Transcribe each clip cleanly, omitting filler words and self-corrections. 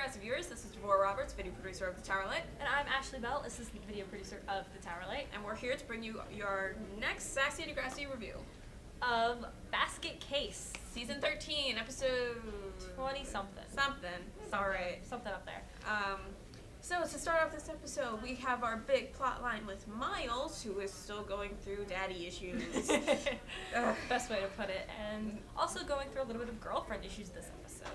Degrassi viewers, this is Devorah Roberts, video producer of the Towerlight. And I'm Ashley Bell, assistant video producer of the Towerlight. And we're here to bring you your next Sassy Degrassi review of Basket Case. Season 13, episode 20-something. Sorry. Something up there. So to start off this episode, we have our big plot line with Miles, who is still going through daddy issues. Best way to put it. And also going through a little bit of girlfriend issues this episode.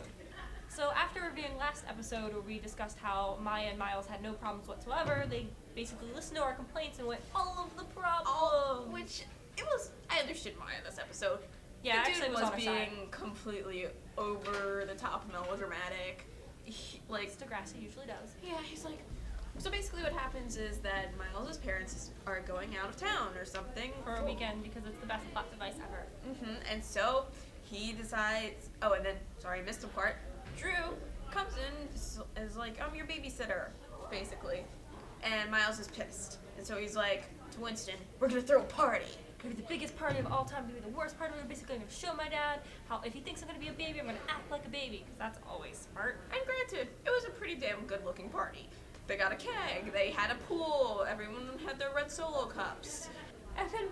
So after reviewing last episode where we discussed how Maya and Miles had no problems whatsoever, they basically listened to our complaints and went, all of the problems. I understood Maya this episode. Yeah, the actually dude was on our being side. completely over the top melodramatic. Like Degrassi usually does. Yeah, he's like, so basically what happens is that Miles' parents are going out of town or something. For a weekend because it's the best plot device ever. And so he decides, I missed a part. Drew comes in, is like, I'm your babysitter, basically. And Miles is pissed. And so he's like to Winston, we're gonna throw a party. It's gonna be the biggest party of all time, it's gonna be the worst party. We're basically gonna show my dad how if he thinks I'm gonna be a baby, I'm gonna act like a baby, because that's always smart. And granted, it was a pretty damn good looking party. They got a keg, they had a pool, everyone had their red Solo cups. And then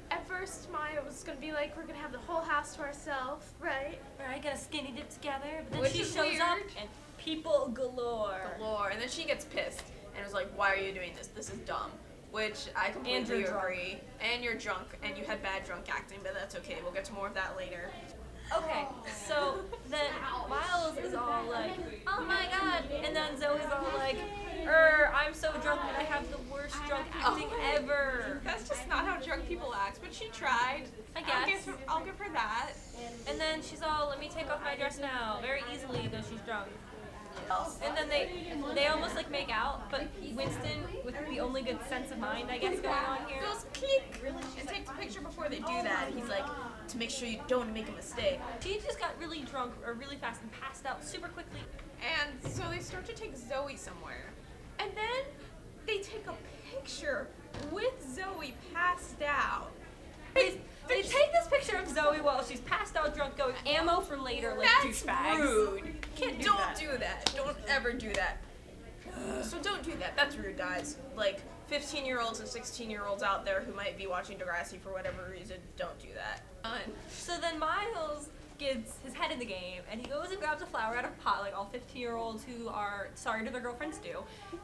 at first Maya was gonna be like, we're gonna have the whole house to ourselves, right? Right, gonna skinny dip together, but then Which she is shows up weird. and people galore. And then she gets pissed and was like, why are you doing this? This is dumb. Which I completely agree. And you're drunk, and you had bad drunk acting, but that's okay. We'll get to more of that later. Okay, so then Miles is all like, oh my god, and then Zoe's all like, I'm so drunk and I have the worst drunk acting ever. That's just not how drunk people act, but she tried. I guess. I'll give her that. And then she's all, let me take off my dress now, very easily, though she's drunk. And then they almost like make out, but Winston, with the only good sense of mind, I guess, going on here, goes click and takes a picture before they do that. He's like, to make sure you don't make a mistake. She just got really drunk or really fast and passed out super quickly. And so they start to take Zoe somewhere. And then they take a picture with Zoe passed out. They take this picture of Zoe while she's passed out drunk going, ammo for later, like douchebags. That's rude. Don't do that. Don't ever do that. So don't do that. That's rude, guys. Like, 15-year-olds and 16-year-olds out there who might be watching Degrassi for whatever reason, don't do that. So then Miles gets his head in the game, and he goes and grabs a flower out of a pot, like all 15-year-olds who are sorry to their girlfriends do,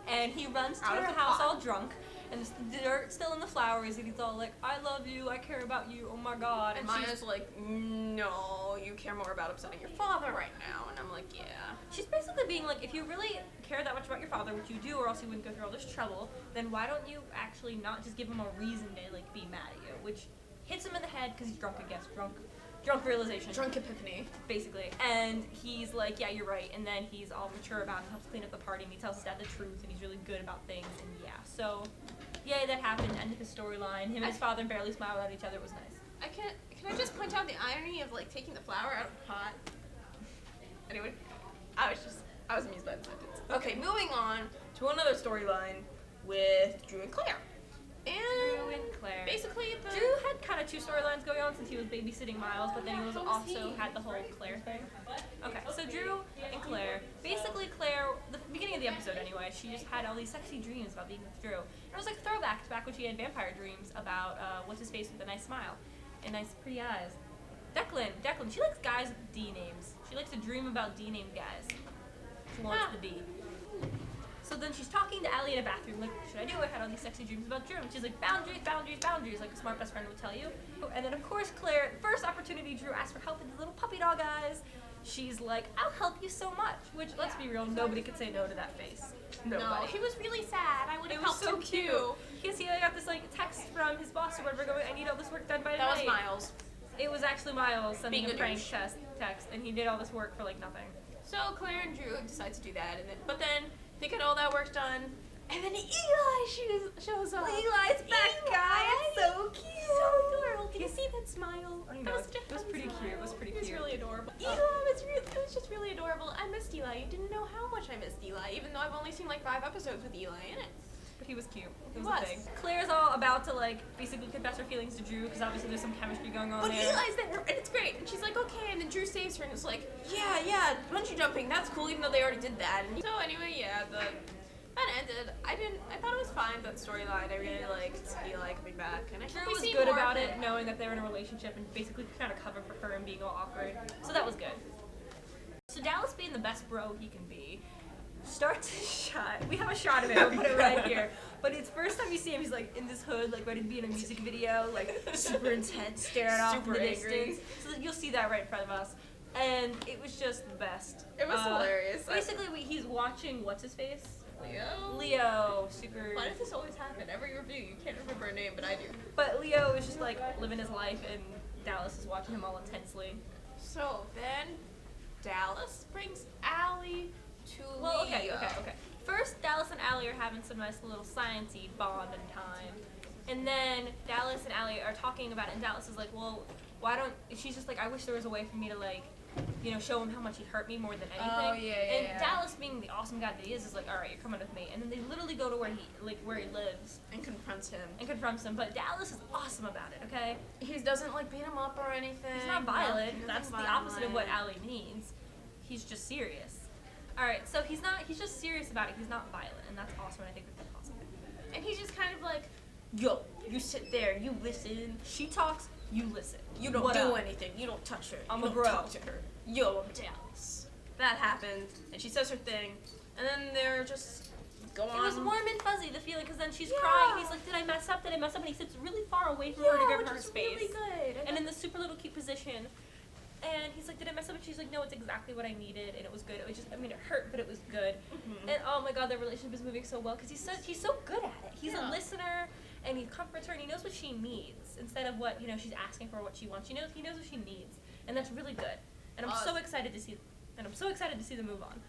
and he runs to her house all drunk, and the dirt's still in the flowers, and he's all like, I love you, I care about you, oh my god. And Maya's like, no, you care more about upsetting your father right now. And I'm like, yeah. She's basically being like, if you really care that much about your father, which you do, or else you wouldn't go through all this trouble, then why don't you actually not just give him a reason to like be mad at you, which hits him in the head because he's drunk, I guess, drunk realization. Drunk epiphany. Basically. And he's like, yeah, you're right. And then he's all mature about it and helps clean up the party, and he tells his dad the truth, and he's really good about things, and yeah. So, yeah, that happened. End of his storyline. Him and his father barely smiled at each other. It was nice. Can I just point out the irony of, like, taking the flower out of the pot? Anyway, I was amused by the sentence. Okay, moving on to another storyline with Drew and Claire. Drew and Claire. Basically, Drew had kind of two storylines going on since he was babysitting Miles, but then he was also had the whole Claire thing. Okay, so Drew and Claire. Basically, Claire, the beginning of the episode anyway, she just had all these sexy dreams about being with Drew. And it was like a throwback to back when she had vampire dreams about what's his face with a nice smile and nice pretty eyes. Declan, she likes guys with D names. She likes to dream about D named guys. She wants the D. So then she's talking to Allie in a bathroom, like, what should I do? I had all these sexy dreams about Drew. And she's like, boundaries, like a smart best friend would tell you. And then, of course, Claire, first opportunity, Drew asked for help with the little puppy dog eyes. She's like, I'll help you so much. Which, let's be real, nobody could say no to that face. Nobody. No, he was really sad. I would have helped him too. Because he got this, like, text from his boss or whatever going, I need all this work done by tonight. That was Miles. It was actually Miles sending Being a prank text, and he did all this work for, like, nothing. So Claire and Drew decide to do that, but then they get all that work done, and then Eli shows up. Eli's back, guys. It's so cute. So adorable. Can you see that smile? I know. It was pretty cute. It was really adorable. Eli it was just really adorable. I missed Eli. You didn't know how much I missed Eli, even though I've only seen like 5 episodes with Eli in it. but he was cute. It was was. a thing. Claire's all about to like basically confess her feelings to Drew because obviously there's some chemistry going on But there. Eli's there, and it's great. And she's like, okay, and then Drew saves her, and it's like, yeah, bungee jumping, that's cool, even though they already did that. And so anyway, yeah, that ended. I thought it was fine, that storyline. I really liked Eli coming back, and I Drew hope we was see good more about of it, knowing that they were in a relationship and basically kind of covered for her and being all awkward. So that was good. So Dallas being the best bro he can be, starts his shot. We have a shot of it. I'll put it right here. But it's first time you see him, he's like in this hood, like ready to be in a music video, like super intense, staring off in the distance. So you'll see that right in front of us. And it was just the best. It was hilarious. Basically, he's watching what's his face? Leo. Super. Why does this always happen? Every review, you can't remember a name, but I do. But Leo is just like living his life, and Dallas is watching him all intensely. So then, Dallas brings Allie to Well, Leo. okay. First, Dallas and Allie are having some nice little science-y bonding time. And then Dallas and Allie are talking about it, and Dallas is like, well, why don't, she's just like, I wish there was a way for me to like, show him how much he hurt me more than anything. Oh, yeah. And Dallas, being the awesome guy that he is like, all right, you're coming with me. And then they literally go to where he lives. And confronts him. But Dallas is awesome about it, okay? He doesn't like beat him up or anything. He's not violent. Nothing That's the violent. opposite of what Allie needs. He's just serious. All right, so he's just serious about it. He's not violent, and that's awesome. And I think that's awesome. And he's just kind of like, yo, you sit there, you listen. She talks, you listen. You don't What do up? anything. You don't touch her. I'm you a don't bro. talk to her. Yo, I'm Dallas. That happened, and she says her thing, and then they're just go on. It was warm and fuzzy, the feeling, because then she's Yeah. crying. He's like, did I mess up? And he sits really far away from her to give which her is space. really good. And in this super little cute position. And he's like, did I mess up? And she's like, no, it's exactly what I needed, and it was good. It was just, it hurt, but it was good. Mm-hmm. And oh my God, their relationship is moving so well because he's so good at it. He's a listener, and he comforts her, and he knows what she needs instead of what she's asking for, what she wants. He knows what she needs, and that's really good. And I'm so excited to see. And I'm so excited to see them move on.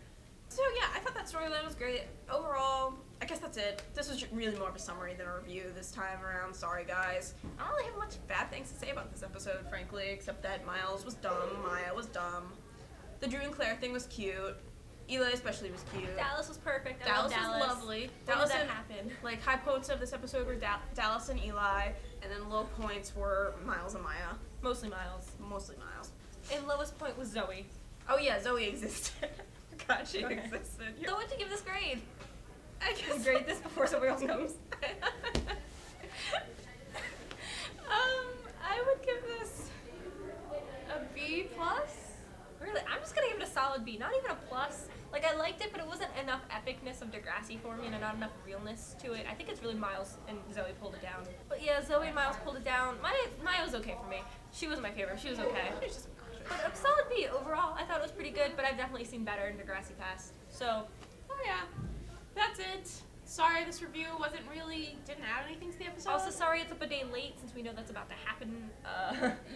So yeah, I thought that storyline was great. Overall, I guess that's it. This was really more of a summary than a review this time around. Sorry guys. I don't really have much bad things to say about this episode, frankly, except that Miles was dumb, Maya was dumb. The Drew and Claire thing was cute. Eli especially was cute. Dallas was perfect. Dallas was lovely. When Dallas did that and, happen? like, high points of this episode were Dallas and Eli, and then low points were Miles and Maya. Mostly Miles. Mostly Miles. And lowest point was Zoe. Oh yeah, Zoe existed. God, she existed. So what'd you give this grade? I guess Grade this before somebody else comes. I would give this a B plus. Really, I'm just gonna give it a solid B. Not even a plus. Like, I liked it, but it wasn't enough epicness of Degrassi for me, and not enough realness to it. I think it's really Miles and Zoe pulled it down. But yeah, Zoe and Miles pulled it down. Maya was okay for me. She wasn't my favorite. She was okay. She's just But a solid B overall. I thought it was pretty good, but I've definitely seen better in Degrassi past. So, oh yeah, that's it. Sorry, this review didn't add anything to the episode. also sorry it's up a day late since we know that's about to happen.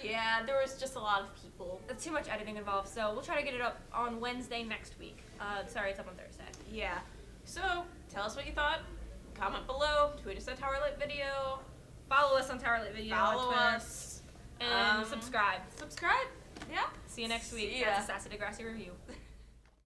Yeah, there was just a lot of people. That's too much editing involved, so we'll try to get it up on Wednesday next week. Sorry, it's up on Thursday. Yeah. So tell us what you thought. Comment below. Tweet us at TowerlightVideo. Follow us on TowerlightVideo on Follow Twitter. us. And subscribe. Subscribe. Yeah. See you next week. See ya. That's a Sassy Degrassi review.